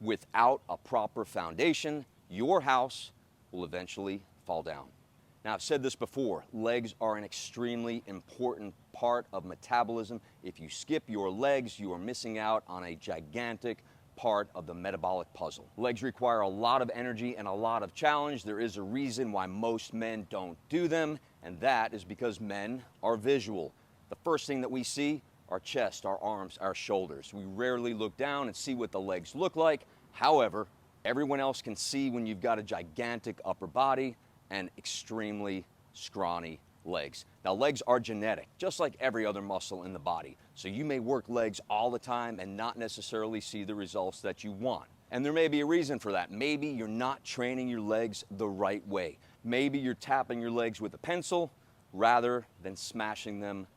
Without a proper foundation, your house will eventually fall down. Now, I've said this before, legs are an extremely important part of metabolism. If you skip your legs, you are missing out on a gigantic part of the metabolic puzzle. Legs require a lot of energy and a lot of challenge. There is a reason why most men don't do them, and that is because men are visual. The first thing that we see, our chest, our arms, our shoulders. We rarely look down and see what the legs look like. However, everyone else can see when you've got a gigantic upper body and extremely scrawny legs. Now, legs are genetic, just like every other muscle in the body. So you may work legs all the time and not necessarily see the results that you want. And there may be a reason for that. Maybe you're not training your legs the right way. Maybe you're tapping your legs with a pencil rather than smashing them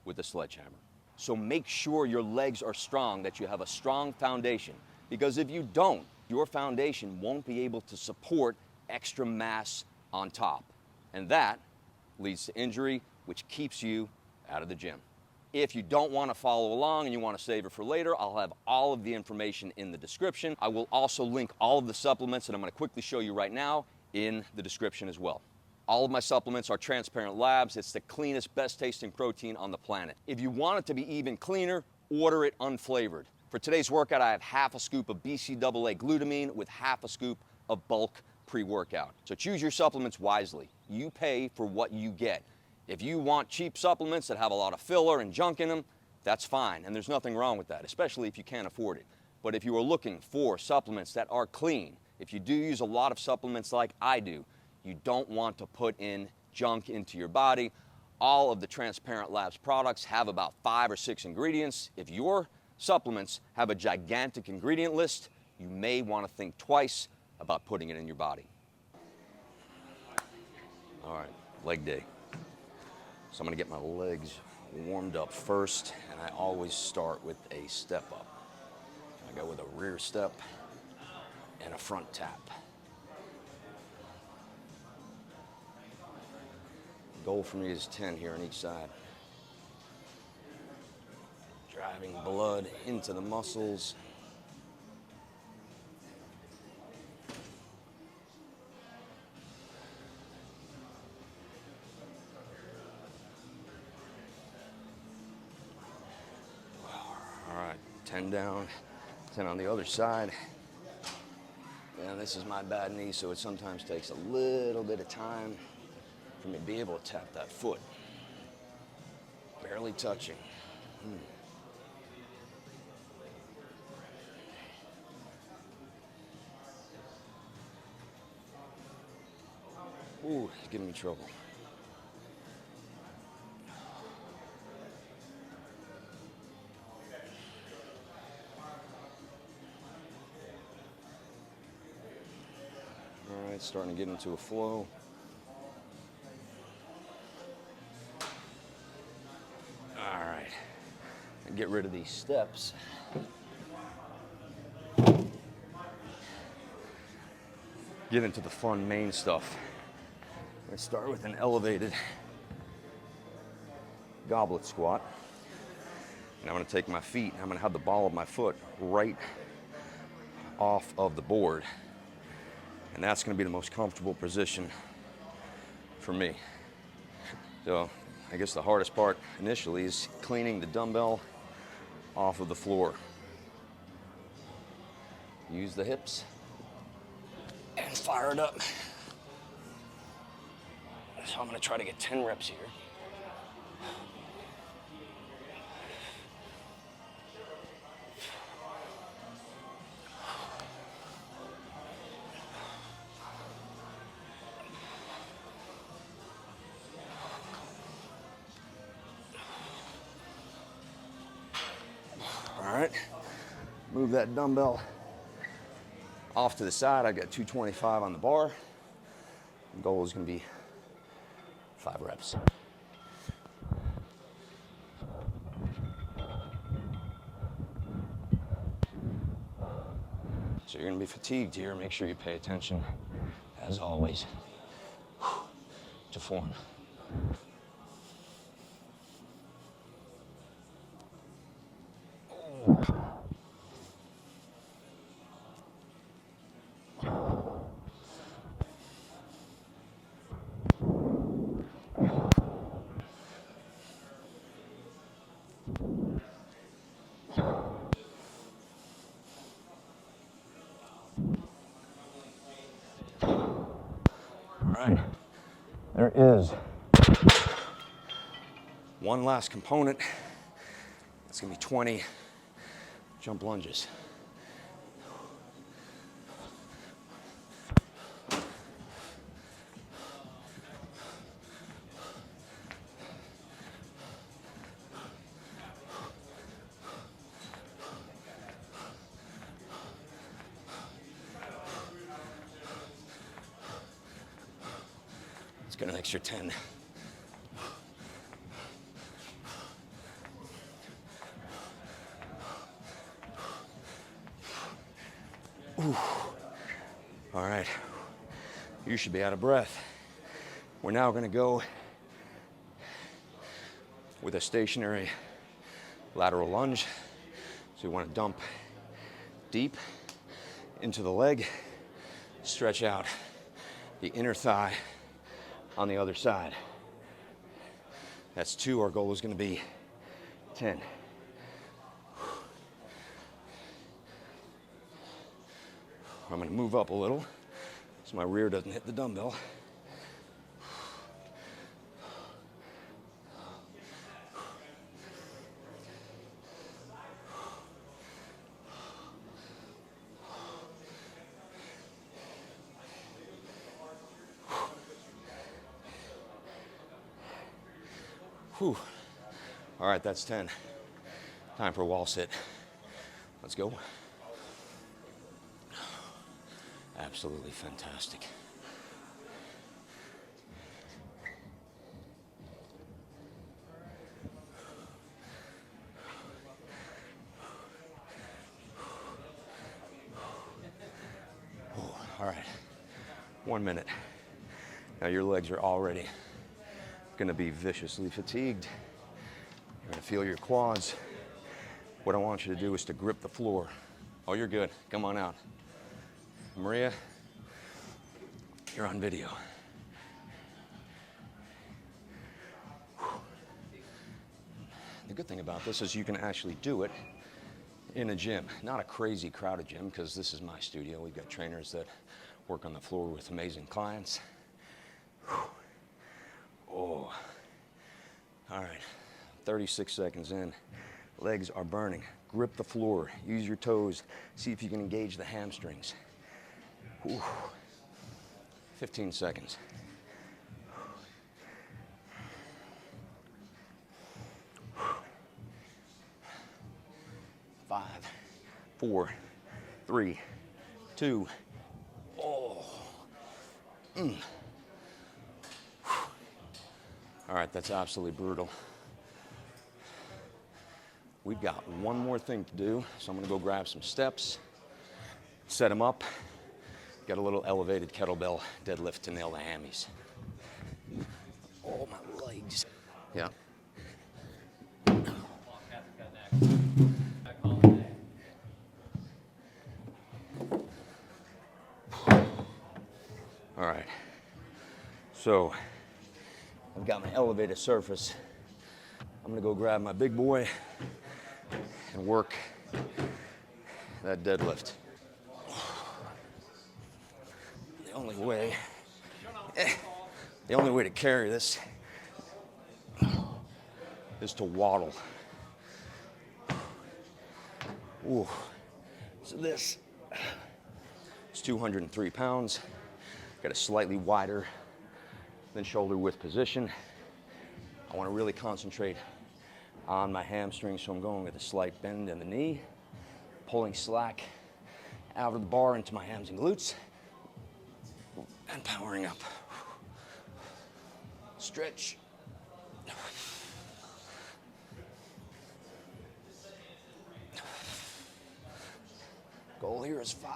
with a sledgehammer. So make sure your legs are strong, that you have a strong foundation. Because if you don't, your foundation won't be able to support extra mass on top. And that leads to injury, which keeps you out of the gym. If you don't want to follow along and you want to save it for later, I'll have all of the information in the description. I will also link all of the supplements that I'm going to quickly show you right now in the description as well. All of my supplements are transparent labs. It's the cleanest, best tasting protein on the planet. If you want it to be even cleaner, order it unflavored. For today's workout, I have half a scoop of BCAA glutamine with half a scoop of bulk pre-workout. So choose your supplements wisely. You pay for what you get. If you want cheap supplements that have a lot of filler and junk in them, that's fine, and there's nothing wrong with that, especially if you can't afford it. But if you are looking for supplements that are clean, if you do use a lot of supplements like I do, you don't want to put in junk into your body. All of the Transparent Labs products have about 5 or 6 ingredients. If your supplements have a gigantic ingredient list, you may want to think twice about putting it in your body. All right, leg day. So I'm gonna get my legs warmed up first, and I always start with a step up. I go with a rear step and a front tap. The goal for me is 10 here on each side. Driving blood into the muscles. All right, 10 down, 10 on the other side. And this is my bad knee, so it sometimes takes a little bit of time for me to be able to tap that foot. Barely touching. Ooh, it's giving me trouble. All right, starting to get into a flow. All right, and get rid of these steps. Get into the fun main stuff. I start with an elevated goblet squat. And I'm gonna take my feet, I'm gonna have the ball of my foot right off of the board. And that's gonna be the most comfortable position for me. So I guess the hardest part initially is cleaning the dumbbell off of the floor. Use the hips and fire it up. So I'm gonna try to get 10 reps here. All right, move that dumbbell off to the side. I got 225 on the bar. The goal is gonna be 5 reps. So you're gonna be fatigued here. Make sure you pay attention, as always, to form. right, there is one last component. It's gonna be 20 jump lunges. Let's get an extra 10. Ooh. All right, you should be out of breath. We're now gonna go with a stationary lateral lunge. So you wanna dump deep into the leg, stretch out the inner thigh on the other side. That's 2, our goal is gonna be 10. I'm gonna move up a little so my rear doesn't hit the dumbbell. Whew. All right, that's 10. Time for a wall sit. Let's go. Absolutely fantastic. All right, 1 minute. Now your legs are already gonna be viciously fatigued. You're gonna feel your quads. What I want you to do is to grip the floor. Oh, you're good, come on out. Maria, you're on video. The good thing about this is you can actually do it in a gym, not a crazy crowded gym, because this is my studio. We've got trainers that work on the floor with amazing clients. Oh, all right, 36 seconds in. Legs are burning. Grip the floor, use your toes, see if you can engage the hamstrings. Ooh. 15 seconds. 5, 4, 3, 2. Oh. All right, that's absolutely brutal. We've got one more thing to do, so I'm gonna go grab some steps, set them up. Got a little elevated kettlebell deadlift to nail the hammies. Oh, my legs. Yeah. All right. So I've got my elevated surface. I'm gonna go grab my big boy and work that deadlift. The only way to carry this is to waddle. Ooh. So this is 203 pounds. Got a slightly wider than shoulder width position. I want to really concentrate on my hamstrings, so I'm going with a slight bend in the knee, pulling slack out of the bar into my hams and glutes, and powering up. Stretch. Goal here is 5.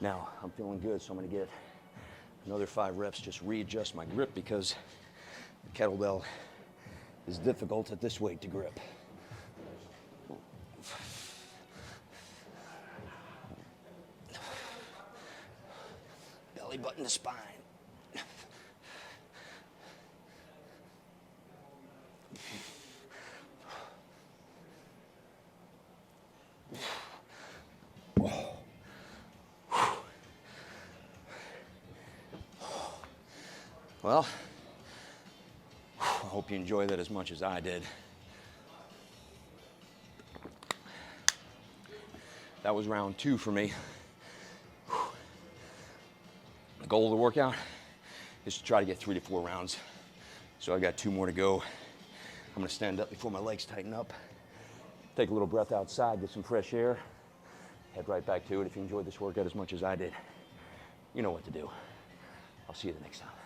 Now, I'm feeling good, so I'm gonna get another 5 reps, just readjust my grip because the kettlebell is difficult at this weight to grip. Belly button to spine. Well, I hope you enjoyed that as much as I did. That was round 2 for me. The goal of the workout is to try to get 3 to 4 rounds. So I got 2 more to go. I'm gonna stand up before my legs tighten up. Take a little breath outside, get some fresh air. Head right back to it. If you enjoyed this workout as much as I did, you know what to do. I'll see you the next time.